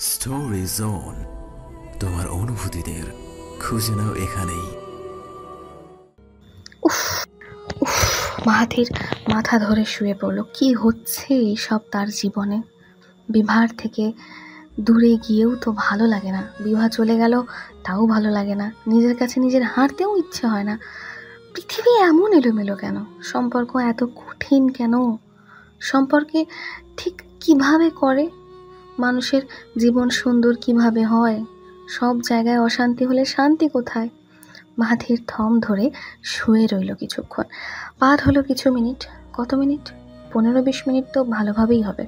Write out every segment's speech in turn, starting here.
Story zone, তোমার অনুভূতিদের খুঁজে নাও এখানেই। উফ উফ মাহাথির মাথা ধরে শুয়ে পড়ল। কি হচ্ছে এইসব তার জীবনে? বিভার থেকে দূরে গিয়েও তো ভালো লাগে না, বিভা চলে গেল তাও ভালো লাগে না, নিজের কাছে নিজের হারতেও ইচ্ছে হয় না। পৃথিবী এমন এলোমেলো কেন? সম্পর্ক এত কঠিন কেন? সম্পর্কে ঠিক কিভাবে করে? মানুষের জীবন সুন্দর কিভাবে হয়? সব জায়গায় অশান্তি হলে শান্তি কোথায়? মাহাথির থম ধরে শুয়ে রইল কিছুক্ষণ। পার হলো কিছু মিনিট। কত মিনিট? 15-20 মিনিট তো ভালোভাবেই হবে।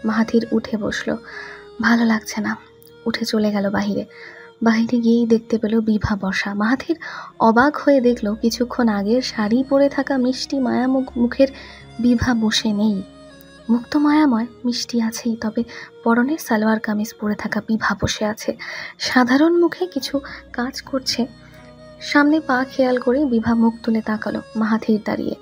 মাহাথির উঠে বসলো। ভালো লাগছে না, উঠে চলে গেল বাহিরে। বাহিরে গিয়েই দেখতে পেল বিভা বসা। মাহাথির অবাক হয়ে দেখল কিছুক্ষণ আগের শাড়ি পরে থাকা মিষ্টি মায়ামুখ মুখের বিভা বসে নেই। মুখ তো মায়াময়, মিষ্টি আছেই, তবে পরনে সালোয়ার কামিজ পরে থাকা বিভা বসে আছে। সাধারণ মুখে কিছু কাজ করছে। সামনে পা খেয়াল করে বিভা মুখ তুলে তাকালো। মাহাথির দাঁড়িয়ে,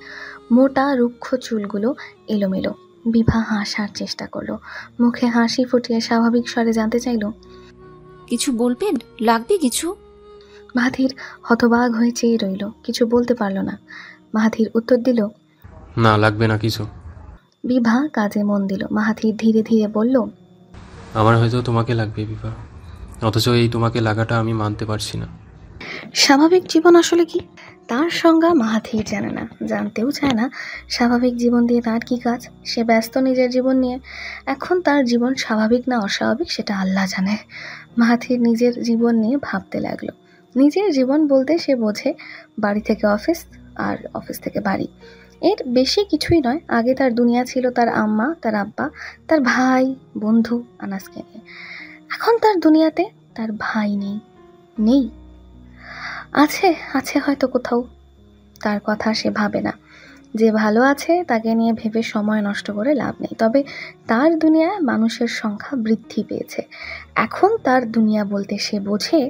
মোটা রুক্ষ চুলগুলো এলোমেলো। বিভা হাসার চেষ্টা করলো, মুখে হাসি ফুটিয়ে স্বাভাবিক স্বরে জানতে চাইল, কিছু বলবেন? লাগবে কিছু? মাহাথির হতবাক হয়ে চেয়ে রইল, কিছু বলতে পারল না। মাহাথির উত্তর দিল, না, লাগবে না কিছু। বিভা কাজে মন দিল। মাহাথির ধীরে ধীরে বলল, আমার হয়তো তোমাকে লাগবে বিভা, অথচ এই তোমাকে লাগাটা আমি মানতে পারছি না। স্বাভাবিক জীবন আসলে কি? তার সংজ্ঞা মাহাথির জানে না, জানতেও চায় না। স্বাভাবিক জীবন দিয়ে তার কি কাজ? সে ব্যস্ত নিজের জীবন নিয়ে। এখন তার জীবন স্বাভাবিক না অস্বাভাবিক সেটা আল্লাহ জানে। মাহাথির নিজের জীবন নিয়ে ভাবতে লাগলো। নিজের জীবন বলতে সে বোঝে বাড়ি থেকে অফিস আর অফিস থেকে বাড়ি, এর বেশি কিছুই নয়। আগে তার দুনিয়া ছিল তার আম্মা, তার আব্বা, তার ভাই, বন্ধু আনাসকে নিয়ে। এখন তার দুনিয়াতে তার ভাই নেই। নেই, আছে আছে হয়তো কোথাও। তার কথা সে ভাবে না। যে ভালো আছে তাকে নিয়ে ভেবে সময় নষ্ট করে লাভ নেই। তবে তার দুনিয়ায় মানুষের সংখ্যা বৃদ্ধি পেয়েছে। এখন তার দুনিয়া বলতে সে বোঝে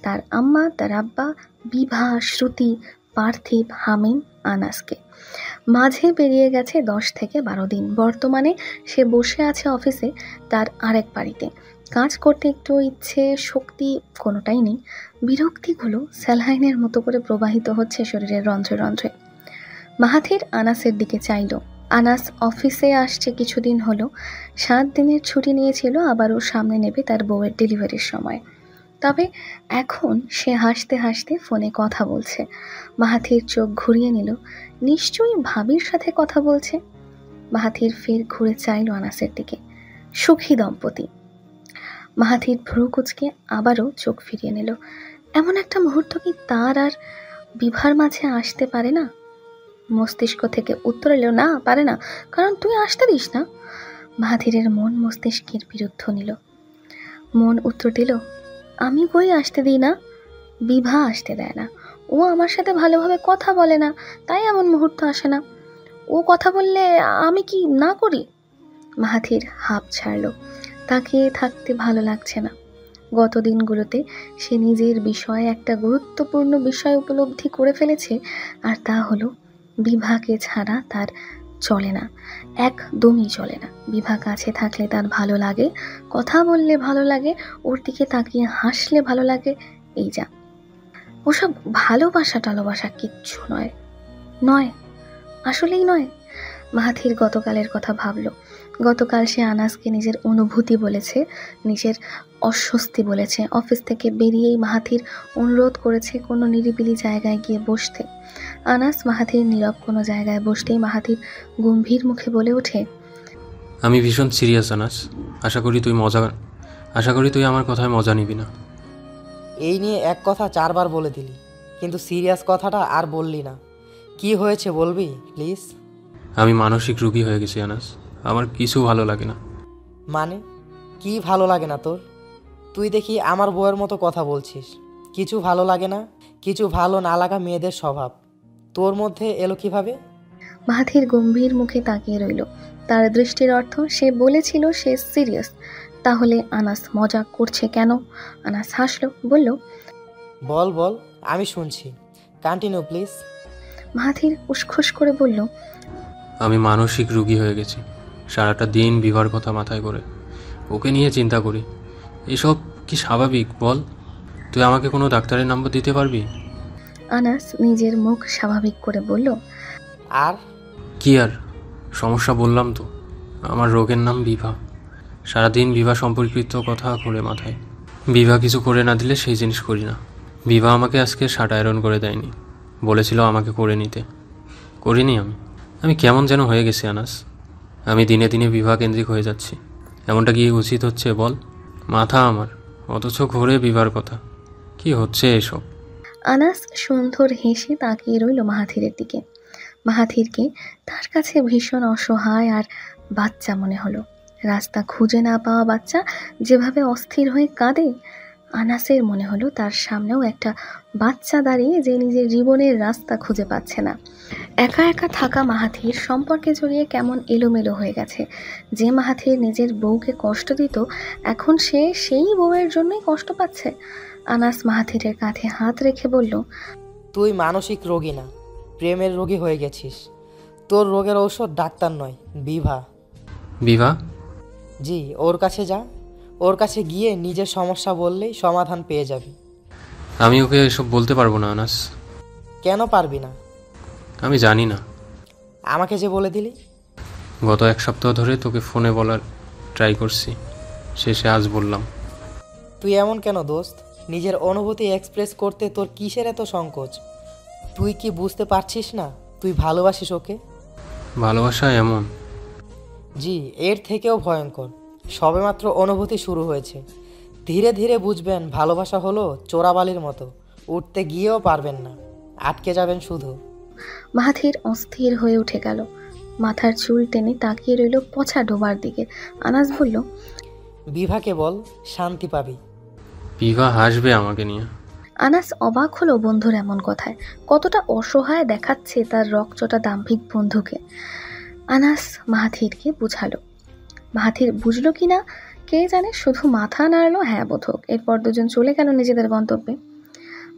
তার আম্মা, তার আব্বা, বিভা, শ্রুতি, পার্থিব, হামিম, আনাসকে। মাঝে পেরিয়ে গেছে 10 থেকে 12 দিন। বর্তমানে সে বসে আছে অফিসে তার আরেক বাড়িতে। কাজ করতে একটু ইচ্ছে শক্তি কোনোটাই নেই। বিরক্তিগুলো স্যালাইনের মতো করে প্রবাহিত হচ্ছে শরীরের রন্ধ্রে রন্ধ্রে। মাহাথির আনাসের দিকে চাইল। আনাস অফিসে আসছে কিছুদিন হলো। 7 দিনের ছুটি নিয়েছিল, আবারও সামনে নেবে তার বউয়ের ডেলিভারির সময়। তবে এখন সে হাসতে হাসতে ফোনে কথা বলছে। মাহাথির চোখ ঘুরিয়ে নিল, নিশ্চয়ই ভাবির সাথে কথা বলছে। মাহাথির ফের ঘুরে চাইল আনাসের দিকে। সুখী দম্পতি। মাহাথির ভ্রু কুঁচকে আবারও চোখ ফিরিয়ে নিল। এমন একটা মুহূর্ত কি তার আর বিভার মাঝে আসতে পারে না? মস্তিষ্ক থেকে উত্তর এলো, না পারে না, কারণ তুই আসতে দিস না। মাহাথিরের মন মস্তিষ্কের বিরুদ্ধ নিল। মন উত্তর দিল, আমি কই আসতে দিই না, বিভা আসতে দেয় না। ও আমার সাথে ভালোভাবে কথা বলে না, তাই এমন মুহূর্ত আসে না। ও কথা বললে আমি কি না করি? মাহাথির হাঁপ ছাড়ল। তাকিয়ে থাকতে ভালো লাগছে না। গত দিনগুলোতে সে নিজের বিষয়ে একটা গুরুত্বপূর্ণ বিষয় উপলব্ধি করে ফেলেছে, আর তা হলো বিভাকে ছাড়া তার চলে না, একদমই চলে না। বিভা কাছে থাকলে তার ভালো লাগে, কথা বললে ভালো লাগে, ওর দিকে তাকিয়ে হাসলে ভালো লাগে। এই যা, ওসব ভালোবাসা টালোবাসা কিচ্ছু নয়, নয়, আসলেই নয়। মাহাথির গতকালের কথা ভাবল। গতকাল সে আনাসকে নিজের অনুভূতি বলেছে, নিজের অস্বস্তি বলেছে। অফিস থেকে বেরিয়েই মাহাথির অনুরোধ করেছে কোনো নিরিবিলি জায়গায় গিয়ে বসতে। আনাস মাহাথির নীরব কোনো জায়গায় বসতেই মাহাথির গম্ভীর মুখে বলে ওঠে, আমি ভীষণ সিরিয়াস আনাস, আশা করি তুই আমার কথায় মজা নিবি না। এই নিয়ে এক কথা 4 বার বলে দিলি, কিন্তু সিরিয়াস কথাটা আর বললি না। কি হয়েছে বলবি প্লিজ? আমি মানসিক রোগী হয়ে গেছি আনাস, আমার কিছু ভালো লাগে না। মানে কি ভালো লাগে না তোর? তুই দেখি আমার বউয়ের মতো কথা বলছিস। কিছু ভালো লাগে না? কিছু ভালো না লাগা মেয়েদের স্বভাব, তোর মধ্যে এলো কিভাবে? মাহাথির গম্ভীর মুখে তাকিয়ে রইল। তার দৃষ্টির অর্থ সে বলেছিল সে সিরিয়াস। তাহলে আনাস মজা করছে কেন? আনাস হাসলো, বলল, বল বল, আমি শুনছি, কন্টিনিউ প্লিজ। মাহাথির উসখুস করে বলল, আমি মানসিক রোগী হয়ে গেছি। সারাটা দিন বিভার কথা মাথায় করে ওকে নিয়ে চিন্তা করি। এসব কি স্বাভাবিক বল? তুই আমাকে কোনো ডাক্তারের নাম্বার দিতে পারবি? আনাস নিজের মুখ স্বাভাবিক করে বলল, আর কি আর সমস্যা বললাম তো, আমার রোগের নাম বিভা। সারাদিন বিভা সম্পর্কিত কথা ঘুরে মাথায়। বিভা কিছু করে না দিলে সেই জিনিস করি না। বিভা আমাকে আজকে শার্ট আয়রন করে দেয়নি, বলেছিল আমাকে করে নিতে, করিনি আমি কেমন যেন হয়ে গেছি আনাস। আমি দিনে দিনে বিভা কেন্দ্রিক হয়ে যাচ্ছি। এমনটা কি উচিত হচ্ছে বল? মাথা আমার, অথচ ঘুরে বিভার কথা। কি হচ্ছে এসব? আনাস সুন্দর হেসে তাকিয়ে রইল মাহাথিরের দিকে। মাহাথিরকে তার কাছে ভীষণ অসহায় আর বাচ্চা মনে হলো। রাস্তা খুঁজে না পাওয়া বাচ্চা যেভাবে অস্থির হয়ে কাঁদে, আনাসের মনে হলো তার সামনেও একটা বাচ্চা দাঁড়িয়ে যে নিজের জীবনের রাস্তা খুঁজে পাচ্ছে না। একা একা থাকা মাহাথির সম্পর্কে জড়িয়ে কেমন এলোমেলো হয়ে গেছে। যে মাহাথির নিজের বউকে কষ্ট দিত, এখন সে সেই বউয়ের জন্যই কষ্ট পাচ্ছে। আনাস মাহাথিরের কাঁধে হাত রেখে বলল, তুই মানসিক রোগী না, প্রেমের রোগী হয়ে গেছিস। তোর রোগের ঔষধ ডাক্তার নয়, বিভা। বিভা? জি, ওর কাছে যা। ওর কাছে গিয়ে নিজের সমস্যা বললেই সমাধান পেয়ে যাবি। আমি ওকে এসব বলতে পারবো না আনাস। কেন পারবি না? আমি জানি না। আমাকে যে বলে দিলি। গত 1 সপ্তাহ ধরে তোকে ফোনে বলার ট্রাই করছি, শেষে আজ বললাম। তুই এমন কেন দোস্ত? নিজের অনুভূতি এক্সপ্রেস করতে তোর কিসের এত সংকোচ? তুই কি বুঝতে পারছিস না তুই ভালোবাসিস ওকে? ভালোবাসা এমন? জি, এর থেকেও ভয়ঙ্কর। সবেমাত্র অনুভূতি শুরু হয়েছে। ধীরে ধীরে বুঝবেন ভালোবাসা হলো চোরাবালির মতো, উঠতে গিয়েও পারবেন না, আটকে যাবেন শুধু। মাহাথির অস্থির হয়ে উঠে গেল। মাথার চুল টেনে তাকিয়ে রইল পচা ডোবার দিকে। আনাস বলল, বিভাকে বল, শান্তি পাবি। বিভা হাসবে আমাকে নিয়ে। আনাস অবাক হলো বন্ধুর এমন কথায়। কতটা অসহায় দেখাচ্ছে তার রকচটা দাম্ভিক বন্ধুকে। আনাস মাহাথিরকে বুঝালো। মাহাথির বুঝলো কিনা কে জানে, শুধু মাথা নাড়লো হ্যাঁ বোধক। এরপর দুজন চলে গেল নিজেদের গন্তব্যে।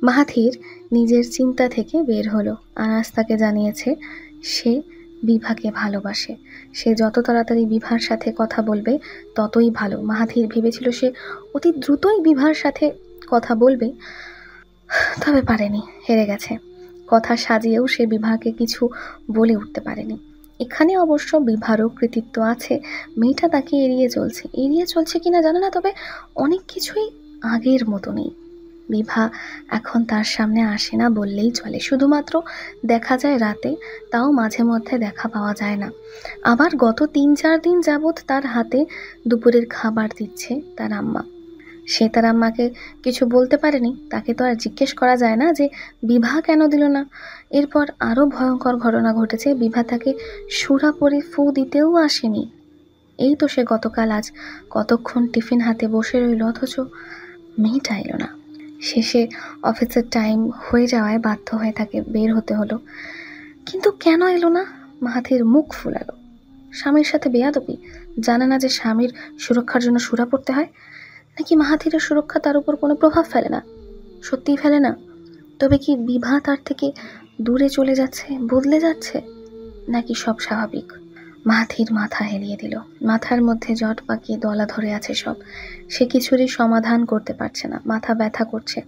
মাহাথির নিজের চিন্তা থেকে বের হলো। আনাস তাকে জানিয়েছে সে বিভাকে ভালোবাসে। সে যত তাড়াতাড়ি বিভার সাথে কথা বলবে ততই ভালো। মাহাথির ভেবেছিল সে অতি দ্রুতই বিভার সাথে কথা বলবে, তবে পারেনি, হেরে গেছে। কথা সাজিয়েও সে বিভাকে কিছু বলে উঠতে পারেনি। এখানে অবশ্য বিভারও কৃতিত্ব আছে। মেয়েটা তাকে এড়িয়ে চলছে কিনা জানে না, তবে অনেক কিছুই আগের মতো নেই। বিভা এখন তার সামনে আসে না বললেই চলে। শুধুমাত্র দেখা যায় রাতে, তাও মাঝে মধ্যে দেখা পাওয়া যায় না। আবার গত 3-4 দিন যাবৎ তার হাতে দুপুরের খাবার দিচ্ছে তার আম্মা। সে তার আম্মাকে কিছু বলতে পারেনি। তাকে তো আর জিজ্ঞেস করা যায় না যে বিভা কেন দিল না। এরপর আরও ভয়ঙ্কর ঘটনা ঘটেছে। বিভা তাকে সুরা পরে ফু দিতেও আসেনি। এই তো সে গতকাল আজ কতক্ষণ টিফিন হাতে বসে রইল, অথচ মেয়েটা এলো না। শেষে অফিসের টাইম হয়ে যাওয়ায় বাধ্য হয়ে তাকে বের হতে হলো। কিন্তু কেন এলো না? মাহাথির মুখ ফুলালো। স্বামীর সাথে বেয়াদবি? জানে না যে স্বামীর সুরক্ষার জন্য সুরা পড়তে হয়? নাকি মাহাথিরের সুরক্ষা তার উপর কোনো প্রভাব ফেলে না? সত্যিই ফেলে না? তবে কি বিভা তার থেকে দূরে চলে যাচ্ছে, বদলে যাচ্ছে, নাকি সব স্বাভাবিক? মাহাথির মাথা হেলিয়ে দিল। মাথার মধ্যে জট পাকিয়ে দলা ধরে আছে সব। সে কিছুরই সমাধান করতে পারছে না। মাথা ব্যথা করছে।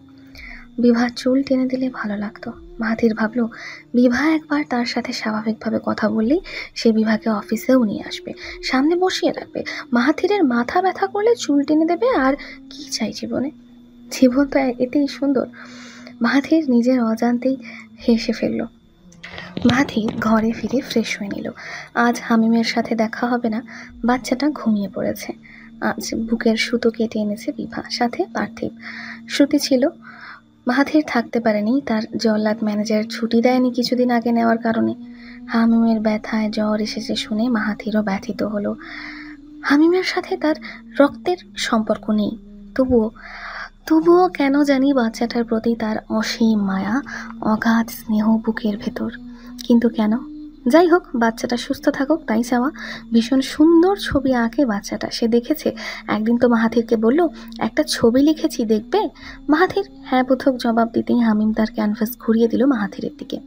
বিভার চুল টেনে দিলে ভালো লাগতো। মাহাথির ভাবলো বিভা একবার তার সাথে স্বাভাবিকভাবে কথা বললেই সে বিভাকে অফিসেও নিয়ে আসবে, সামনে বসিয়ে রাখবে। মাহাথিরের মাথা ব্যথা করলে চুল টেনে দেবে। আর কি চাই জীবনে? জীবন তো এতেই সুন্দর। মাহাথির নিজের অজান্তেই হেসে ফেলল। মাহাথির ঘরে ফিরে ফ্রেশ হয়ে নিল। আজ হামিমের সাথে দেখা হবে না। বাচ্চাটা ঘুমিয়ে পড়েছে। আজ বুকের সুতো কেটে এনেছে বিভা, সাথে পার্থিব। শ্রুতি ছিল। মাহাথির থাকতে পারেনি। তার জল্লাদ ম্যানেজার ছুটি দেয়নি কিছুদিন আগে নেওয়ার কারণে। হামিমের ব্যথায় জ্বর এসেছে শুনে মাহাথিরও ব্যথিত হলো। হামিমের সাথে তার রক্তের সম্পর্ক নেই, তবুও কেন জানি বাচ্চাটার প্রতি তার অসীম মায়া, অগাধ স্নেহ বুকের ভেতর। কিন্তু কেন? যাই হোক, বাচ্চাটা সুস্থ থাকুক তাই চাওয়া। ভীষণ সুন্দর ছবি আঁকে বাচ্চাটা। সে দেখেছে। একদিন তো মাহাথিরকে বলল, একটা ছবি লিখেছি দেখবে? মাহাথির হ্যাঁ বোধক জবাব দিতেই হামিম তার ক্যানভাস ঘুরিয়ে দিল মাহাথিরের দিকে।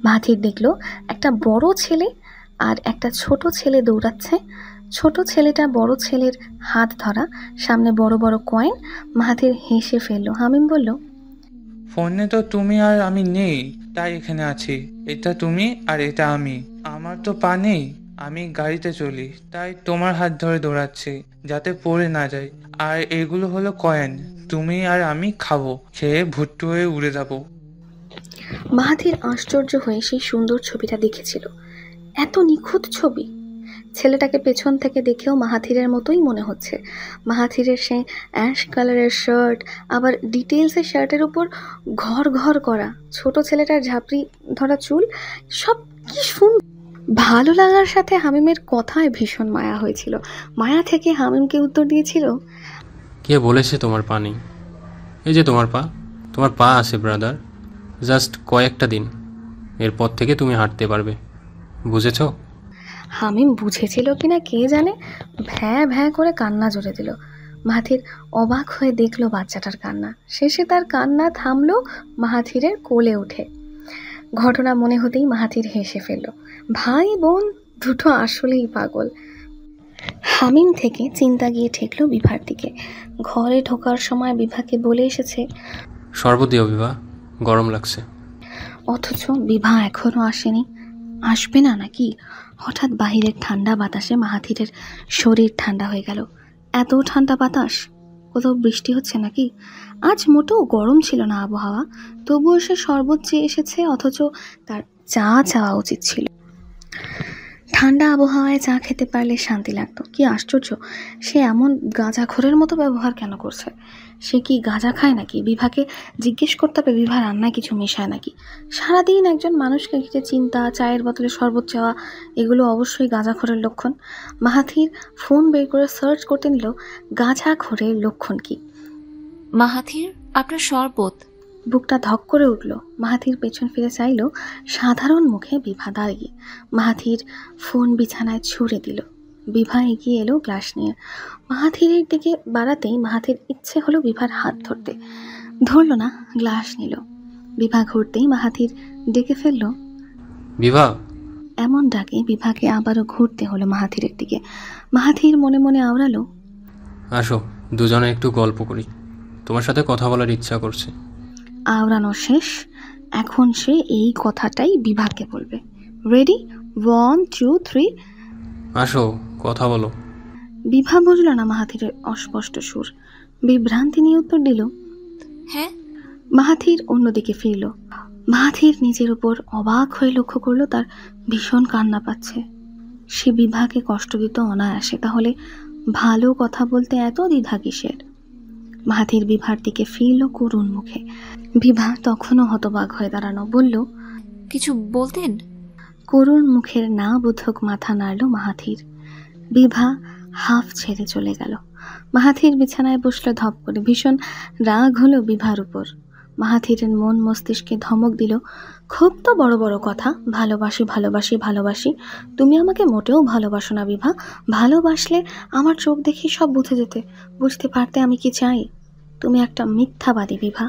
মাহাথির দেখল একটা বড় ছেলে আর একটা ছোট ছেলে দৌড়াচ্ছে। ছোট ছেলেটা বড় ছেলের হাত ধরা, সামনে বড় বড় কয়েন। মাহাথির হেসে ফেলল। হামিম বলল, ফোনে তো তুমি আর আমি নেই, তাই এখানে আছি। এটা তুমি আর এটা আমি। আমার তো পা নেই, আমি গাড়িতে চলি, তাই তোমার হাত ধরে দৌড়াচ্ছি যাতে পড়ে না যায়। আর এগুলো হলো কয়েন, তুমি আর আমি খাবো, খেয়ে ভুট্টু হয়ে উড়ে যাবো। মাহাথির আশ্চর্য হয়ে সেই সুন্দর ছবিটা দেখেছিল। এত নিখুঁত ছবি! ছেলেটাকে পেছন থেকে দেখেও মাহাথিরের মতোই মনে হচ্ছে। মাহাথিরের সেই অ্যাশ কালারের শার্ট, আবার ডিটেলসের শার্টের উপর ঘর ঘর করা, ছোট ছেলেটার ঝাপড়ি ধরা চুল, সব কি সুন্দর! ভালো লাগার সাথে হামিমের কথায় ভীষণ মায়া হয়েছিল। মায়া থেকে হামিমকে উত্তর দিয়েছিল, কে বলেছে তোমার পা নেই? এই যে তোমার পা আছে ব্রাদার, জাস্ট কয়েকটা দিন, এরপর থেকে তুমি হাঁটতে পারবে, বুঝেছো? হামিম বুঝেছিল কিনা কে জানে, ভ্যাঁ ভ্যাঁ করে কান্না জুড়ে দিল। মাহাথির অবাক হয়ে দেখলো বাচ্চাটার কান্না। শেষে তার কান্না থামলো মাহাথিরের কোলে উঠে। ঘটনা মনে হতেই মাহাথির হেসে ফেলল। ভাই বোন দুটো আসলেই পাগল। হামিম থেকে চিন্তা গিয়ে ঠেকলো বিভার দিকে। ঘরে ঢোকার সময় বিভাকে বলে এসেছে, শরবত দিও বিভা, গরম লাগছে। অথচ বিভা এখনো আসেনি। আসবে না নাকি? হঠাৎ বাহিরের ঠান্ডা বাতাসে মাহাথিরের শরীর ঠান্ডা হয়ে গেল। এত ঠান্ডা বাতাস! কোথাও বৃষ্টি হচ্ছে নাকি? আজ মোটেও গরম ছিল না আবহাওয়া, তবুও সে শরবত চেয়ে এসেছে, অথচ তার চা চাওয়া উচিত ছিল। ঠান্ডা আবহাওয়ায় চা খেতে পারলে শান্তি লাগতো। কি আশ্চর্য, সে এমন গাঁজাখোরের মতো ব্যবহার কেন করছে? সে কি গাঁজা খায় নাকি? বিভাকে জিজ্ঞেস করতে হবে বিভা রান্নায় কিছু মেশায় নাকি। সারাদিন একজন মানুষকে ঘিরে চিন্তা, চায়ের বোতলে শরবত চাওয়া, এগুলো অবশ্যই গাঁজাখোরের লক্ষণ। মাহাথির ফোন বের করে সার্চ করতে নিল গাঁজাখোরের লক্ষণ কি। মাহাথির, আপনার শরবত। বুকটা ধক করে উঠল। মাহাথির পেছন ফিরে চাইল, সাধারণ মুখে বিভা দাঁড়িয়ে। মাহাথির ফোন বিছানায় ছুঁড়ে দিল। বিভা এগিয়ে এলো গ্লাস নিয়ে। মাহাথিরের দিকে বাড়াতেই মাহাথির ইচ্ছে হলো বিভার হাত ধরতে, ধরল না, গ্লাস নিল। বিভা ঘুরতেই মাহাথির ডেকে ফেলল, বিভা। এমন ডাকে বিভাকে আবারও ঘুরতে হলো মাহাথিরের দিকে। মাহাথির মনে মনে আওড়ালো, আসো দুজনে একটু গল্প করি, তোমার সাথে কথা বলার ইচ্ছা করছে। আওড়ানো শেষ, এখন সে এই কথাটাই বিভাকে বলবে। রেডি? 1 2 3। আসো কথা বলো। বিভা বুঝল না মাহাথিরের অস্পষ্ট সুর। বিভ্রান্তি নিয়ে উত্তর দিল, হ্যাঁ। মাহাথির অন্যদিকে ফিরল। মাহাথির নিজের উপর অবাক হয়ে লক্ষ্য করলো তার ভীষণ কান্না পাচ্ছে। সে বিভাকে কষ্ট দিত অনায়াসে, তাহলে ভালো কথা বলতে এত দ্বিধা কিসের? মাহাথির বিভার দিকে ফিরল করুণ মুখে। বিভা তখনও হতবাক হয়ে দাঁড়ানো, বলল, কিছু বলতেন? করুণ মুখের না বোধক মাথা নাড়ল মাহাথির। বিভা হাফ ছেড়ে চলে গেল। মাহাথির বিছানায় বসলো ধপ করে। ভীষণ রাগ হলো বিভার উপর। মাহাথিরের মন মস্তিষ্কে ধমক দিল, খুব তো বড় বড় কথা, ভালোবাসি ভালোবাসি ভালোবাসি। তুমি আমাকে মোটেও ভালোবাসো না বিভা। ভালোবাসলে আমার চোখ দেখে সব বুঝে যেতে, বুঝতে পারতে আমি কি চাই। তুমি একটা মিথ্যাবাদী বিভা।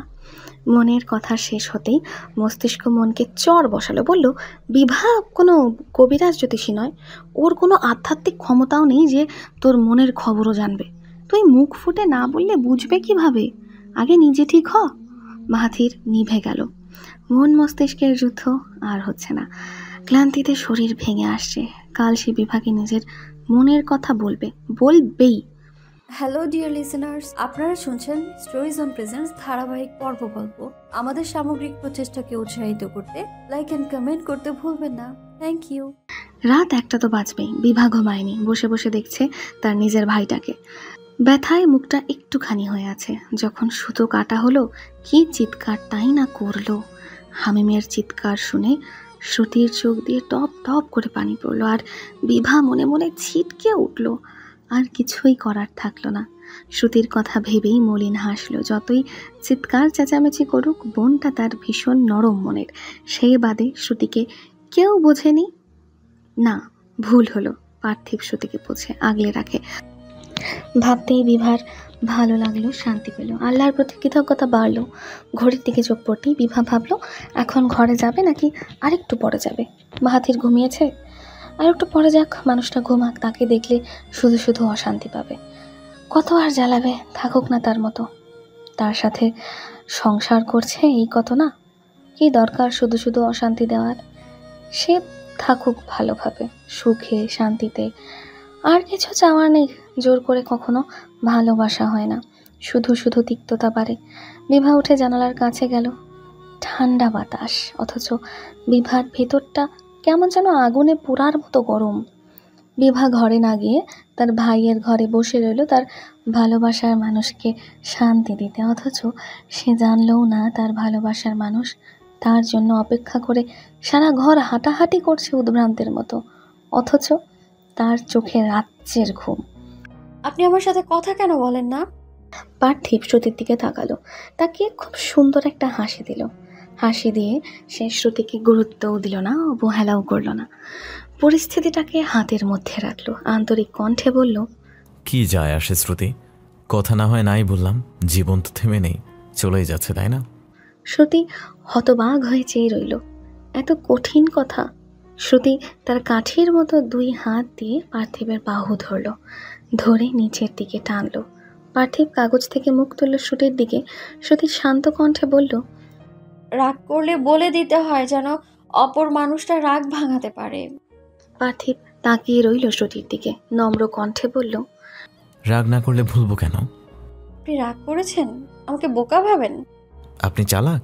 মনের কথা শেষ হতেই মস্তিষ্ক মনকে চড় বসালো, বলল, বিভা কোনো কবিরাজ জ্যোতিষী নয়, ওর কোনো আধ্যাত্মিক ক্ষমতাও নেই যে তোর মনের খবরও জানবে। তুই মুখ ফুটে না বললে বুঝবে কিভাবে? আগে নিজে ঠিক হ। মাহাথির নিভে গেল। মন মস্তিষ্কের যুদ্ধ আর হচ্ছে না। ক্লান্তিতে শরীর ভেঙে আসছে। কাল সে বিভাকে নিজের মনের কথা বলবেই। হ্যালো ডিয়ার লিসেনার্স, আপনারা শুনছেন স্টোরিজ অন প্রেজেন্টস ধারাবাহিক পর্ব গল্প। আমাদের সামগ্রিক প্রচেষ্টাকে উৎসাহিত করতে লাইক এন্ড কমেন্ট করতে ভুলবেন না। Thank you. রাত 1টা তো বাজবেই। বিভা ঘুমায়নি, বসে বসে দেখছে তার নিজের ভাইটাকে। ব্যথায় মুখটা একটুখানি হয়ে আছে। যখন সুতো কাটা হলো, কি চিৎকারটাই না করলো। হামিমের চিৎকার শুনে শ্রুতির চোখ দিয়ে টপ টপ করে পানি পড়লো, আর বিভা মনে মনে ছিটকে উঠল। আর কিছুই করার থাকলো না। শ্রুতির কথা ভেবেই মলিন হাসলো। যতই চিৎকার চেঁচামেচি করুক, বোনটা তার ভীষণ নরম মনের। সেই বাদে শ্রুতিকে কেউ বোঝেনি। না, ভুল হলো। পার্থিব শ্রুতিকে বোঝে, আগলে রাখে। ভাবতেই বিভার ভালো লাগলো, শান্তি পেল, আল্লাহর প্রতি কৃতজ্ঞতা বাড়লো। ঘড়ির দিকে চোখ পড়তেই বিভা ভাবলো, এখন ঘরে যাবে নাকি আরেকটু পরে যাবে। মাহাথির ঘুমিয়েছে। আর একটু পরে যাক, মানুষটা ঘুমাক, তাকে দেখলে শুধু শুধু অশান্তি পাবে। কত আর জ্বালাবে, থাকুক না তার মতো। তার সাথে সংসার করছে এই কত না, কি দরকার শুধু শুধু অশান্তি দেওয়ার। সে থাকুক ভালোভাবে, সুখে শান্তিতে, আর কিছু চাওয়ার নেই। জোর করে কখনো ভালোবাসা হয় না, শুধু শুধু তিক্ততা বাড়ে। বিভা উঠে জানালার কাছে গেল। ঠান্ডা বাতাস, অথচ বিভার ভেতরটা কেমন যেন আগুনে পোড়ার মতো গরম। বিভা ঘরে না গিয়ে তার ভাইয়ের ঘরে বসে রইল তার ভালোবাসার মানুষকে শান্তি দিতে, অথচ সে জানলও না তার ভালোবাসার মানুষ তার জন্য অপেক্ষা করে সারা ঘর হাঁটাহাঁটি করছে উদ্ভ্রান্তের মতো, অথচ তার চোখে রাজ্যের ঘুম। আপনি আমার সাথে কথা কেন বলেন না? পার্থিব শ্রুতির দিকে তাকালো, তাকে খুব সুন্দর একটা হাসি দিল। হাসি দিয়ে সে শ্রুতিকে গুরুত্বও দিল না, অবহেলাও করল না, পরিস্থিতিটাকে হাতের মধ্যে রাখলো। আন্তরিক কণ্ঠে বলল, কি যায় আসে শ্রুতি, কথা না হয় নাই বললাম, জীবন তো থেমে নেই, চলেই যাচ্ছে তাই না? শ্রুতি হতবাক হয়ে চেয়ে রইল। এত কঠিন কথা। শ্রুতি তার কাঠির মতো 2 হাত দিয়ে পার্থিবের বাহু ধরল, ধরে নিচের দিকে টানলো। পার্থিব কাগজ থেকে মুখ তুলল শ্রুতির দিকে। শ্রুতি শান্ত কণ্ঠে বলল, রাগ করলে বলে দিতে হয় যেন অপর মানুষটা রাগ ভাঙাতে পারে। পার্থিব তাকিয়ে রইল শ্রুতির দিকে, নম্র কণ্ঠে বলল, রাগ না করলে ভুলবো কেন? আপনি রাগ করেছেন? আমাকে বোকা ভাবেন? আপনি চালাক।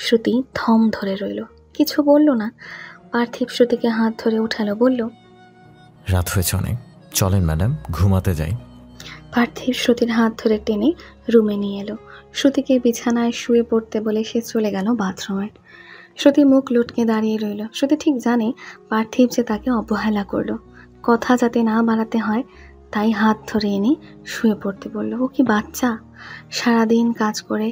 শ্রুতি থম ধরে রইল, কিছু বলল না। পার্থিব শ্রুতিকে হাত ধরে উঠালো, বলল, রাত হয়েছে অনেক, চলেন ম্যাডাম, ঘুমাতে যাই। পার্থিব শ্রুতির হাত ধরে টেনে রুমে নিয়ে এলো। শ্রুতিকে বিছানায় শুয়ে পড়তে বলে সে চলে গেল বাথরুমে। শ্রুতি মুখ লুটকে দাঁড়িয়ে রইল। শ্রুতি ঠিক জানে পার্থিব যে তাকে অবহেলা করলো, কথা যাতে না বাড়াতে হয় তাই হাত ধরে এনে শুয়ে পড়তে বলল। ও কি বাচ্চা? সারাদিন কাজ করে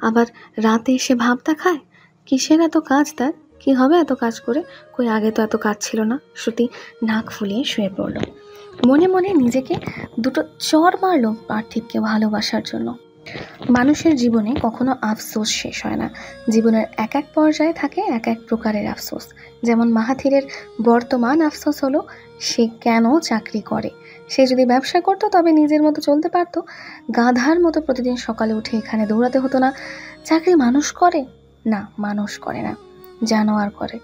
আবার রাতে এসে ভাবটা খায়? কিসের এত কাজ তার? কি হবে এত কাজ করে? কই আগে তো এত কাজ ছিল না। শ্রুতি নাক ফুলিয়ে শুয়ে পড়ল। মনে মনে নিজেকে 2টো চড় মারল পার্থিবকে ভালোবাসার জন্য। মানুষের জীবনে কখনো আফসোস শেষ হয় না। জীবনের এক এক পর্যায়ে থাকে এক এক প্রকারের আফসোস। যেমন মাহাথিরের বর্তমান আফসোস হলো সে কেন চাকরি করে। সে যদি ব্যবসা করতো তবে নিজের মতো চলতে পারতো, গাধার মতো প্রতিদিন সকালে উঠে এখানে দৌড়াতে হতো না। চাকরি মানুষ করে না, মানুষ করে না, জানোয়ার করে।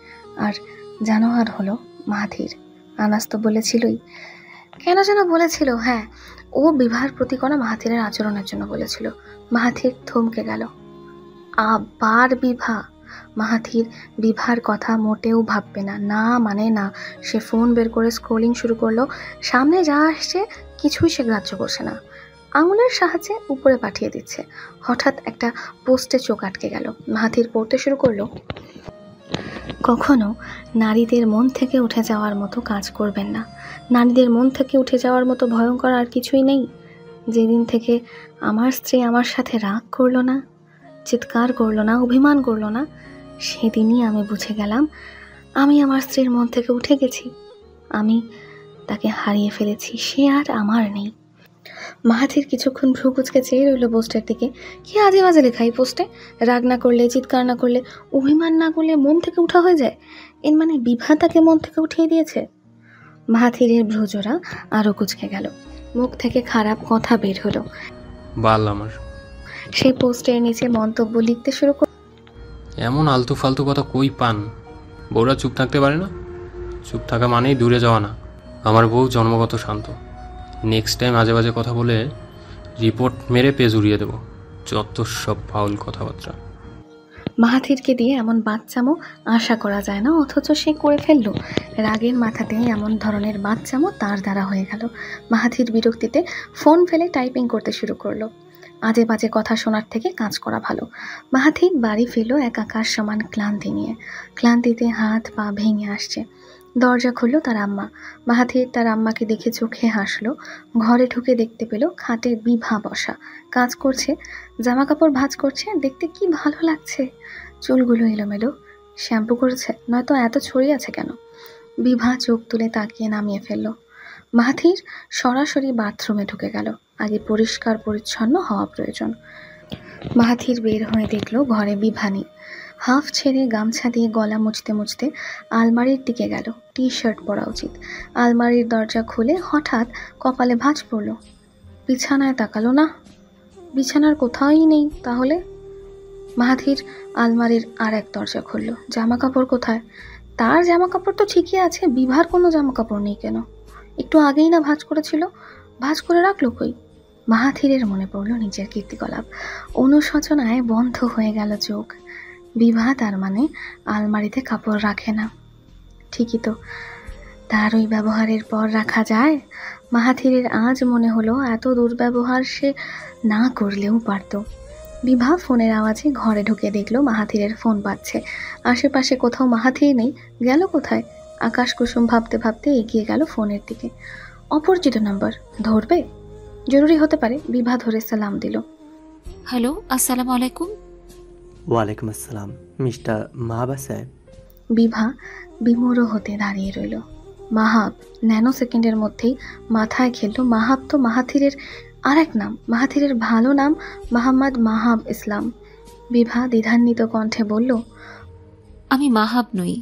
আর জানোয়ার হলো মাহাথির। আনাস তো বলেছিলই, কেন যেন বলেছিল, হ্যাঁ ও বিভার প্রতি কোনো মাহাথিরের আচরণের জন্য বলেছিল। মাহাথির থমকে গেল। আবার বিভা? মাহাথির বিভার কথা মোটেও ভাববে না, না মানে না। সে ফোন বের করে স্ক্রোলিং শুরু করলো। সামনে যা আসছে কিছুই সে গ্রাহ্য করছে না, আঙুলের সাহায্যে উপরে পাঠিয়ে দিচ্ছে। হঠাৎ একটা পোস্টে চোখ আটকে গেল। মাহাথির পড়তে শুরু করলো, কখনো নারীদের মন থেকে উঠে যাওয়ার মতো কাজ করবেন না। নারীদের মন থেকে উঠে যাওয়ার মতো ভয়ঙ্কর আর কিছুই নেই। যেদিন থেকে আমার স্ত্রী আমার সাথে রাগ করলো না, চিৎকার করলো না, অভিমান করলো না, সেদিনই আমি বুঝে গেলাম আমি আমার স্ত্রীর মন থেকে উঠে গেছি। আমি তাকে হারিয়ে ফেলেছি, সে আর আমার নেই। মাহাথির কিছুক্ষণ ভ্রু কুচকে চেয়ে রইল পোস্টের দিকে। কি আজে বাজে লেখা এই পোস্টে? রাগ না করলে, চিৎকার না করলে, অভিমান না করলে মন থেকে উঠা হয়ে যায়। এর মানে বিভা তাকে মন থেকে উঠিয়ে দিয়েছে। মাহাথিরের ভ্রুজোড়া আরও কুচকে গেল, মুখ থেকে খারাপ কথা বের হলো। বাল আমার। সেই পোস্টের নিচে মন্তব্য লিখতে শুরু করল, এমন আলতু ফালতু কথা কই পান? বউরা চুপ থাকতে পারে না? চুপ থাকা মানেই দূরে যাওয়া না। আমার বউ জন্মগত শান্ত। নেক্সট টাইম আজে বাজে কথা বলে রিপোর্ট মেরে পেজ উড়িয়ে দেবো। যত সব ফাউল কথাবার্তা। মাহাথিরকে দিয়ে এমন বাচ্চামো আশা করা যায় না, অথচ সে করে ফেলল। রাগের মাথাতেই এমন ধরনের বাচ্চামো তার দ্বারা হয়ে গেল। মাহাথির বিরক্তিতে ফোন ফেলে টাইপিং করতে শুরু করলো। আজে বাজে কথা শোনার থেকে কাজ করা ভালো। মাহাথির বাড়ি ফিরল এক আকাশ সমান ক্লান্তি নিয়ে। ক্লান্তিতে হাত পা ভেঙে আসছে। দরজা খুলল তার আম্মা। মাহাথির তার আম্মাকে দেখে চোখে হাসলো। ঘরে ঢুকে দেখতে পেল খাটে বিভা বসা, কাজ করছে, জামা কাপড় ভাঁজ করছে। দেখতে কি ভালো লাগছে। চুলগুলো এলোমেলো, শ্যাম্পু করেছে, নয়তো এত ছড়িয়ে আছে কেন? বিভা চোখ তুলে তাকিয়ে নামিয়ে ফেলল। মাহাথির সরাসরি বাথরুমে ঢুকে গেল। আগে পরিষ্কার পরিচ্ছন্ন হওয়া প্রয়োজন। মাহাথির বের হয়ে দেখলো ঘরে বিভা নেই। হাফ ছেড়ে গামছা দিয়ে গলা মুছতে মুছতে আলমারির দিকে গেল। টি শার্ট পরা উচিত। আলমারির দরজা খুলে হঠাৎ কপালে ভাঁজ পড়ল। বিছানায় তাকালো না, বিছানার কোথাওই নেই। তাহলে মাহাথির আলমারির আর এক দরজা খুলল। জামা কাপড় কোথায়? তার জামা কাপড় তো ঠিকই আছে, বিভার কোনো জামা কাপড় নেই কেন? একটু আগেই না ভাঁজ করেছিল, ভাঁজ করে রাখলো কই? মাহাথিরের মনে পড়ল নিজের কীর্তিকলাপ। অনুশোচনায় বন্ধ হয়ে গেল চোখ। বিভা তার মানে আলমারিতে কাপড় রাখে না। ঠিকই তো, তার ওই ব্যবহারের পর রাখা যায়? মাহাথিরের আজ মনে হলো এত দুর্ব্যবহার সে না করলেও পারত। বিভা ফোনের আওয়াজে ঘরে ঢুকে দেখলো মাহাথিরের ফোন বাজছে। আশেপাশে কোথাও মাহাথির নেই। গেল কোথায়? আকাশ কুসুম ভাবতে ভাবতে এগিয়ে গেল ফোনের দিকে। অপরিচিত নাম্বার, ধরবে? জরুরি হতে পারে। বিভা ধরে সালাম দিল। হ্যালো, আসসালামু আলাইকুম। ওয়ালাইকুম আসসালাম, মিস্টার মাহাবা সাহেব। বিভা বিমূঢ় হতে দাঁড়িয়ে রইল। মাহাব। ন্যানো সেকেন্ডের মধ্যেই মাথায় খেলল মাহাব তো মাহাথিরের আর এক নাম, মাহাথিরের ভালো নাম মোহাম্মদ মাহাব ইসলাম। বিভা দ্বিধান্বিত কণ্ঠে বলল, আমি মাহাব নই।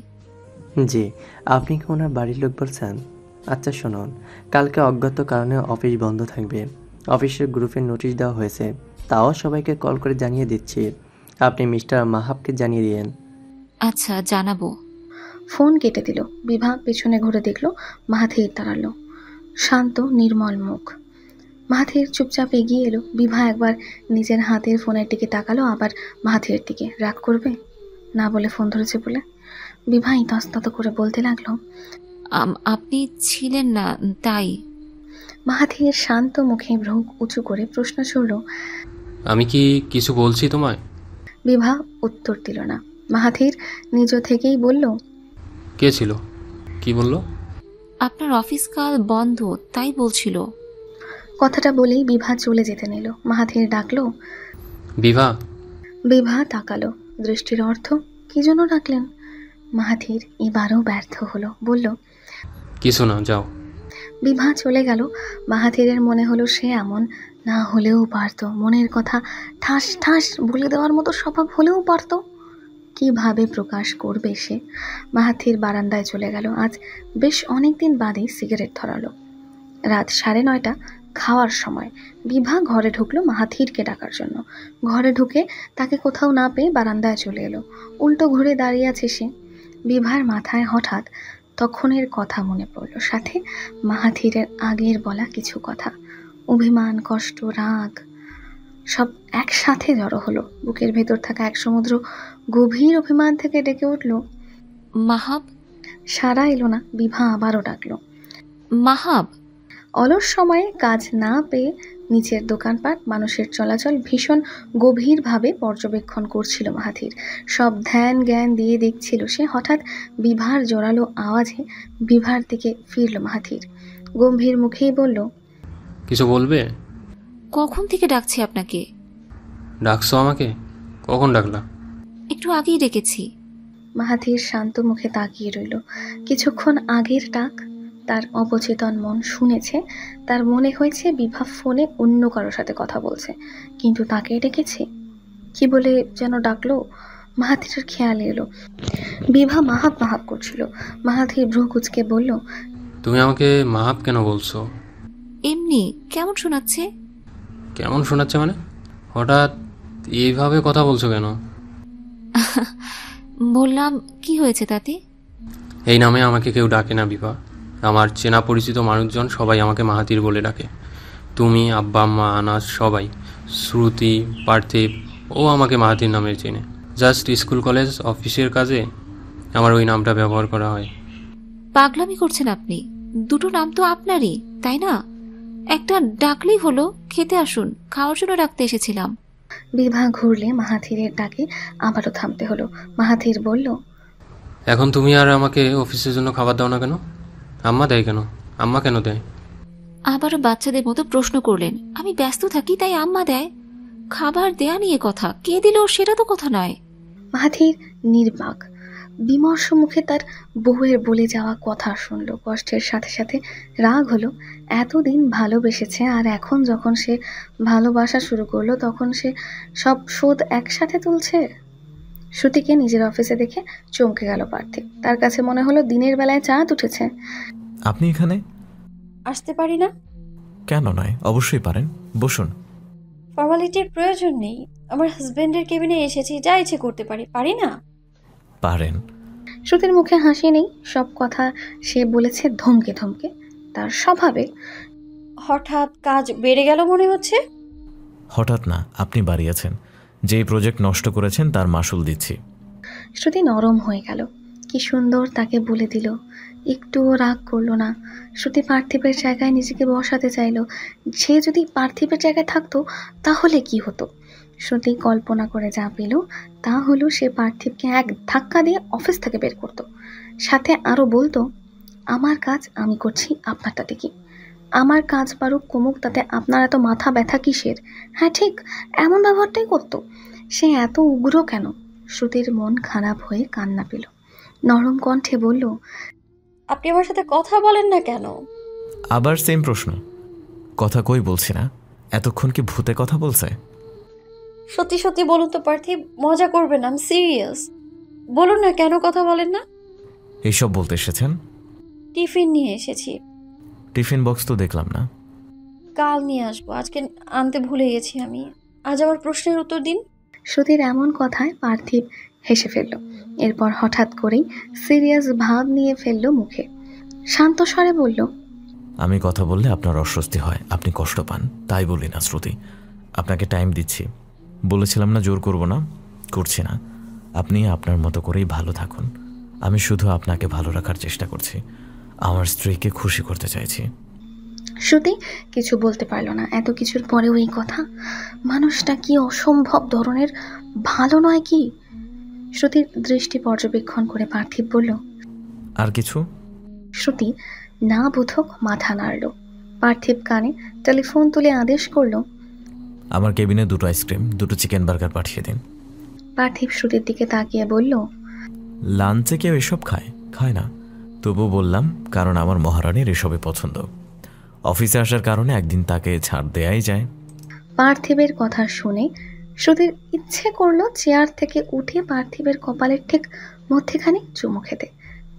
জি, আপনি কি ওনার বাড়ির লোক বলছেন? আচ্ছা শুনুন, কালকে অজ্ঞাত কারণে অফিস বন্ধ থাকবে। অফিসের গ্রুপে নোটিশ দেওয়া হয়েছে, তাও সবাইকে কল করে জানিয়ে দিচ্ছি। আপনি মিস্টার মাহাবকে জানিয়ে দিন। আচ্ছা, জানাবো। ফোন কেটে দিল। বিভা পেছনে ঘুরে দেখল মাহাথির দাঁড়ালো, শান্ত নির্মল মুখ। মাহাথির চুপচাপ এগিয়ে এলো। বিভা একবার নিজের হাতের ফোনের দিকে তাকালো, আবার মাহাথিরের দিকে। রাগ করবে না বলে ফোন ধরেছে বলে? বিভা ইতস্তত করে বলতে লাগলো, আপনি ছিলেন না তাই। মাহাথির শান্ত মুখে ভ্রু উঁচু করে প্রশ্ন ছুড়ল, আমি কি কিছু বলছি তোমায়? বিভা উত্তর দিল না। মাহাথির নিজ থেকেই বলল, কে ছিল? কি বলল? আপনার অফিস কাল বন্ধ, তাই বলছিল। কথাটা বলেই বিভা চলে যেতে নিল। মাহাথির ডাকলো, বিভা। বিভা তাকালো। দৃষ্টির অর্থ কি জন্য ডাকলেন? মাহাথির এবারও ব্যর্থ হলো। বলল, কিছু না, যাও। বিভা চলে গেল। মাহাথিরের মনে হলো সে এমন না হলেও পারত, মনের কথা ঠাস ঠাস বলে দেওয়ার মতো স্বভাব হলেও পারত। কিভাবে প্রকাশ করবে সে? মাহাথির বারান্দায় চলে গেল। আজ বেশ অনেকদিন বাদে সিগারেট ধরালো। রাত 9:30, খাওয়ার সময়। বিভা ঘরে ঢুকলো মাহাথিরকে ডাকার জন্য। ঘরে ঢুকে তাকে কোথাও না পেয়ে বারান্দায় চলে এলো। উল্টো ঘুরে দাঁড়িয়ে আছে সে। বিভার মাথায় হঠাৎ তখনের কথা মনে পড়ল, সাথে মাহাথিরের আগের বলা কিছু কথা। অভিমান, কষ্ট, রাগ সব একসাথে জড়ো হলো। বুকের ভেতর থাকা এক সমুদ্র গভীর অভিমান থেকে ডেকে উঠল, মাহাব। সারা এলো না। বিভা আবারও ডাকলো, মাহাব। অলস সময়ে কাজ না পেয়ে নিচের দোকানপাট, মানুষের চলাচল ভীষণ গভীরভাবে পর্যবেক্ষণ করছিল মাহাথির। সব ধ্যান জ্ঞান দিয়ে দেখছিল সে। হঠাৎ বিভার জোরালো আওয়াজে বিভার দিকে ফিরল মাহাথির। গম্ভীর মুখেই বলল, কিছু বলবে? কখন থেকে ডাকছি আপনাকে? ডাকছো আমাকে? কখন ডাকলা? একটু আগেই ডেকেছি। মাহাথির শান্ত মুখে তাকিয়ে রইল। কিছুক্ষণ আগের ডাক তার অবচেতন মন শুনেছে। তার মনে হয়েছে বিভা ফোনে অন্য কারোর সাথে কথা বলছে, কিন্তু তাকে ডেকেছে। কি বলে যেন ডাকলো? মাহাথিরের খেয়ালে এলো বিভা মাহাব মাহাব করছিল। মাহাথির ভ্রু কুচকে বলল, তুমি আমাকে মাহাব কেন বলছো? এমনি। কেমন শোনাচ্ছে? কেমন শোনাচ্ছে মানে? হঠাৎ এইভাবে কথা বলছো কেন? বললাম, কি হয়েছে তাতে? এই নামে আমাকে কেউ ডাকে না বিভা। আমার চেনা পরিচিত মানুষজন সবাই আমাকে মাহাথির বলে ডাকে। তুমি, আব্বা, আম্মা, আনাস, সবাই, শ্রুতি, পার্থিব, ও আমাকে মাহাথির নামে চেনে। জাস্ট স্কুল, কলেজ, অফিসের কাজে আমার ওই নামটা ব্যবহার করা হয়। পাগলামি করছেন আপনি। দুটো নাম তো আপনারই, তাই না? একটা ডাকলেই হলো। খেতে আসুন, খাওয়ার জন্য ডাকতে এসেছিলাম। বিভা ঘুরলে মাহাথিরের ডাকে আবারও থামতে হলো। মাহাথির বলল, এখন তুমি আর আমাকে অফিসের জন্য খাবার দাও না কেন? আম্মা দেয় কেন? আম্মা কেন দেয়? আবারও বাচ্চাদের মতো প্রশ্ন করলেন। আমি ব্যস্ত থাকি তাই আম্মা দেয়। খাবার দেয়া নিয়ে কথা, কে দিল সেটা তো কথা নয়। মাহাথির নির্বাক। বিমর্ষ মুখে তার বউয়ের বলে যাওয়া কথা শুনল। কষ্টের সাথে সাথে রাগ হলো। এতদিন ভালোবেসেছে, আর এখন যখন সে ভালোবাসা শুরু করলো তখন সে সব শোধ একসাথে তুলছে। শ্রুতিকে নিজের অফিসে দেখে চমকে গেল পার্থিব। তার কাছে মনে হলো দিনের বেলায় চাঁদ উঠেছে। আপনি এখানে? আসতে পারি না? কেন নয়, অবশ্যই পারেন, বসুন। ফর্মালিটির প্রয়োজন নেই। আমার হাজবেন্ডের কেবিনে এসেছি, যা ইচ্ছে করতে পারি, পারি না? পারেন। শ্রুতির মুখে হাসি নেই, সব কথা সে বলেছে ধমকে ধমকে, তার স্বভাবে। হঠাৎ কাজ বেড়ে গেল মনে হচ্ছে। হঠাৎ না, আপনি বাড়িয়েছেন। যেই প্রজেক্ট নষ্ট করেছেন তার মাসুল দিচ্ছি। শ্রুতি নরম হয়ে গেল। কি সুন্দর তাকে বলে দিল, একটুও রাগ করলো না। শ্রুতি পার্থিবের জায়গায় নিজেকে বসাতে চাইলো। সে যদি পার্থিবের জায়গায় থাকতো তাহলে কি হতো? শ্রুতি কল্পনা করে যা পেল তা হলো সে পার্থিবকে এক ধাক্কা দিয়ে অফিস থেকে বের করতো, সাথে আরও বলতো, আমার কাজ আমি করছি, আপনার তাতে কি? আমার কাজ পারুক কমুক, তাতে আপনার এত মাথা ব্যথা কিসের? হ্যাঁ ঠিক, এমন ব্যবহারটাই করতো। সে এত উগ্র কেন? শ্রুতির মন খারাপ হয়ে কান্না পেল। নরম কণ্ঠে বলল, আপনি আমার সাথে কথা বলেন না কেন? আবার সেম প্রশ্ন। কথা কই বলছি না, এতক্ষণ কি ভূতে কথা বলছে? সত্যি সত্যি বলুন তো পার্থিব, মজা করবেন না, আমি সিরিয়াস। বলুন না কেন কথা বলেন না? এইসব বলতে এসেছেন? টিফিন নিয়ে এসেছি। টিফিন বক্স তো দেখলাম না। কাল নিয়ে আসবো, আজকে আনতে ভুলে গেছি আমি। আজ আমার প্রশ্নের উত্তর দিন। শ্রুতির এমন কথায় পার্থিব হেসে ফেলল। এরপর হঠাৎ করেই সিরিয়াস ভাব নিয়ে ফেলল মুখে। শান্ত স্বরে বলল, আমি কথা বললে আপনার অস্বস্তি হয়, আপনি কষ্ট পান, তাই বলি না শ্রুতি। আপনাকে টাইম দিচ্ছি, বলেছিলাম না জোর করব না, করছি না। আপনি আপনার মতো করেই ভালো থাকুন। আমি শুধু আপনাকে ভালো রাখার চেষ্টা করছি, আমার স্ত্রীকে খুশি করতে চাইছি। শ্রুতি কিছু বলতে পারল না। এত কিছুর পরেও এই কথা, মানুষটা কি অসম্ভব ধরনের ভালো নয় কি? শ্রুতির দৃষ্টি পর্যবেক্ষণ করে পার্থিব বলল, আর কিছু? শ্রুতি না বোধক মাথা নাড়ল। পার্থিব কানে টেলিফোন তুলে আদেশ করল, আমার কেবিনে 2টো আইসক্রিম, 2টো চিকেন বার্গার পাঠিয়ে দিন। পার্থিব শ্রুতির দিকে তাকিয়ে বলল, লাঞ্চে কেউ এসব খায়? খায় না। তবু বললাম, কারণ আমার মহারানীর এসবে পছন্দ। অফিসে আসার কারণে একদিন তাকে ছাড় দেয়াই যায়। পার্থিবের কথা শুনে শ্রুতির ইচ্ছে করলো চেয়ার থেকে উঠে পার্থিবের কপালের ঠিক মধ্যেখানে চুমু খেতে।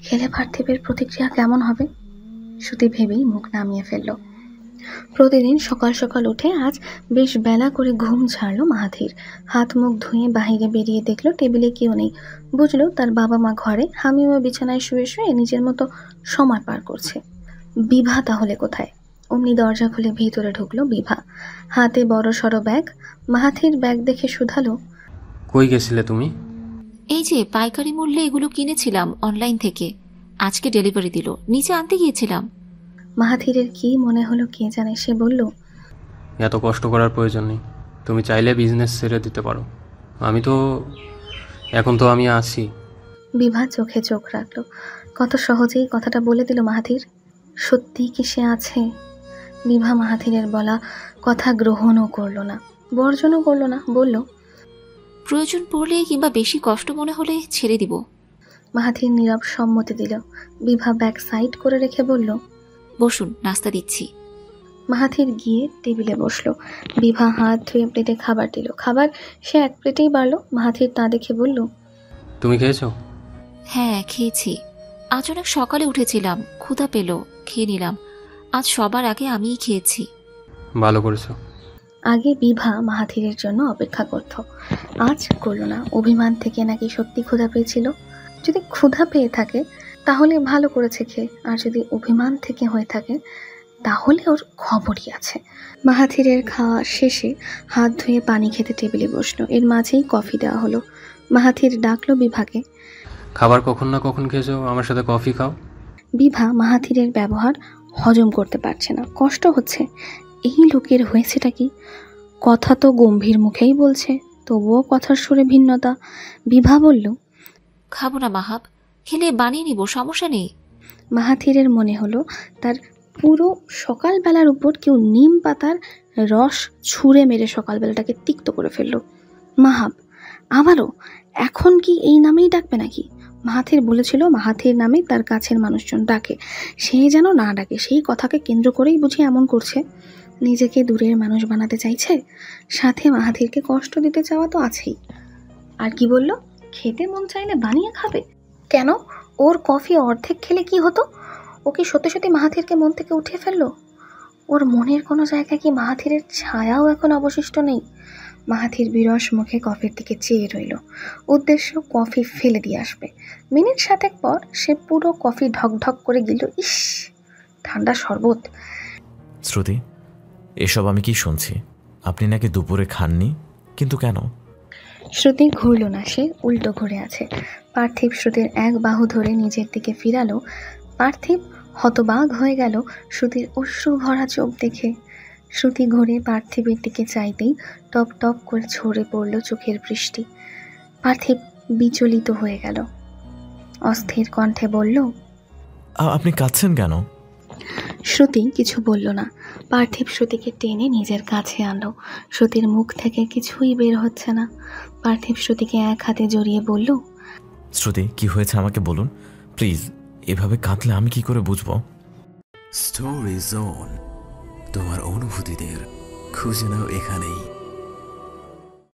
খেলে পার্থিবের প্রতিক্রিয়া কেমন হবে? শ্রুতি ভেবেই মুখ নামিয়ে ফেলল। প্রতিদিন সকাল সকাল উঠে আজ বেশ বেলা করে ঘুম ছাড়ল মাহাথির। হাত মুখ ধুয়ে বাহিরে বেরিয়ে দেখলো টেবিলে কেউ নেই। বুঝলো তার বাবা মা ঘরে হামিমা বিছানায় শুয়ে শুয়ে নিজের মতো সময় পার করছে। বিভা তাহলে কোথায়? অমনি দরজা খুলে ভিতরে ঢুকলো বিভা, হাতে বড় সড়ো ব্যাগ। মাহাথির ব্যাগ দেখে শুধালো, কই গেছিলে তুমি? এই যে পাইকারি মূল্যে এগুলো কিনেছিলাম অনলাইন থেকে, আজকে ডেলিভারি দিল, নিচে আনতে গিয়েছিলাম। মাহাথিরের কি মনে হলো কে জানে। সে বলল, এত কষ্ট করার প্রয়োজন নেই, তুমি চাইলে বিজনেস ছেড়ে দিতে পারো। এখন তো আমি আছি। বিভা চোখে চোখ রাখলো। কত সহজেই কথাটা বলে দিল মাহাথির। সত্যি কি সে আছে? বিভা মাহাথিরের বলা কথা গ্রহণও করলো না, বর্জনও করলো না। বলল, প্রয়োজন পড়লে কিংবা বেশি কষ্ট মনে হলে ছেড়ে দিব। মাহাথির নীরব সম্মতি দিল। বিভা ব্যাগ সাইড করে রেখে বলল, বসুন, নাস্তা দিচ্ছি। মাহাথির গিয়ে টেবিলে বসলো। বিভা হাত ধুয়ে প্লেটে খাবার দিল। খাবার সে এক প্লেটেই বাড়ল। মাহাথির তা দেখে বলল, তুমি খেয়েছো? হ্যাঁ খেয়েছি, আজ অনেক সকালে উঠেছিলাম, ক্ষুধা পেল, খেয়ে নিলাম। আজ সবার আগে আমিই খেয়েছি। ভালো করেছো। আগে বিভা মাহাথিরের জন্য অপেক্ষা করত, আজ করলো না। অভিমান থেকে নাকি সত্যি ক্ষুধা পেয়েছিল? যদি ক্ষুধা পেয়ে থাকে তাহলে ভালো করেছে খেয়ে, আর যদি অভিমান থেকে হয়ে থাকে তাহলে ওর খবরই আছে। মাহাথিরের খাওয়া শেষে হাত ধুয়ে পানি খেতে টেবিলে বসলো। এর মাঝেই কফি দেওয়া হলো। মাহাথির ডাকলো বিভাকে। খাবার কখন না কখন খেয়েছো, আমার সাথে কফি খাও। বিভা মাহাথিরের ব্যবহার হজম করতে পারছে না, কষ্ট হচ্ছে। এই লোকের হয়েছেটা কি? কথা তো গম্ভীর মুখেই বলছে, তবুও কথার সুরে ভিন্নতা। বিভা বলল, খাবো না মাহাব, খেলে বানিয়ে নিব, সমস্যা নেই। মাহাথিরের মনে হলো তার পুরো সকালবেলার উপর কেউ নিম পাতার রস ছুঁড়ে মেরে সকালবেলাটাকে তিক্ত করে ফেললো। মাহাব আবারও? এখন কি এই নামেই ডাকবে নাকি? মাহাথির বলেছিল মাহাথির নামে তার কাছের মানুষজন ডাকে, সে যেন না ডাকে। সেই কথাকে কেন্দ্র করেই বুঝি এমন করছে। নিজেকে দূরের মানুষ বানাতে চাইছে, সাথে মাহাথিরকে কষ্ট দিতে চাওয়া তো আছেই। আর কি বলল? খেতে মন চাইলে বানিয়ে খাবে। কেন? ওর কফি অর্ধেক খেলে কি হতো? ও কি সত্যি সত্যি মাহাথিরকে মন থেকে উঠিয়ে ফেললো? ওর মনের কোনো জায়গায় কি মাহাথিরের ছায়াও এখন অবশিষ্ট নেই? মাহাথির বিরস মুখে কফির দিকে চেয়ে রইল, উদ্দেশ্য কফি ফেলে দিয়ে আসবে। মিনিট 7 পর সে পুরো কফি ঢকঢক করে গিলল। ইস, ঠান্ডা শরবত। শ্রুতি, এসব আমি কি শুনছি? আপনি নাকি দুপুরে খাননি, কিন্তু কেন? শ্রুতি ঘুরল না, সে উল্টো ঘুরে আছে। পার্থিব শ্রুতির এক বাহু ধরে নিজের দিকে ফিরালো। পার্থিব হতবাক হয়ে গেল শ্রুতির অশ্রু ভরা চোখ দেখে। শ্রুতি ঘুরে পার্থিবের দিকে চাইতেই টপ টপ করে ঝরে পড়ল চোখের বৃষ্টি। পার্থিব বিচলিত হয়ে গেল, অস্থির কণ্ঠে বলল, আপনি কাঁদছেন কেন? শ্রুতি কিছু বলল না। পার্থিব শ্রুতিকে টেনে নিজের কাছে আনলো। শ্রুতির মুখ থেকে কিছুই বের হচ্ছে না। পার্থিব শ্রুতিকে এক হাতে জড়িয়ে বলল, শ্রুতি, কি হয়েছে আমাকে বলুন প্লিজ। এভাবে কাঁদলে আমি কি করে বুঝবো? স্টোরি জোন, তোমার অনুভূতিদের খুঁজে নাও এখানেই।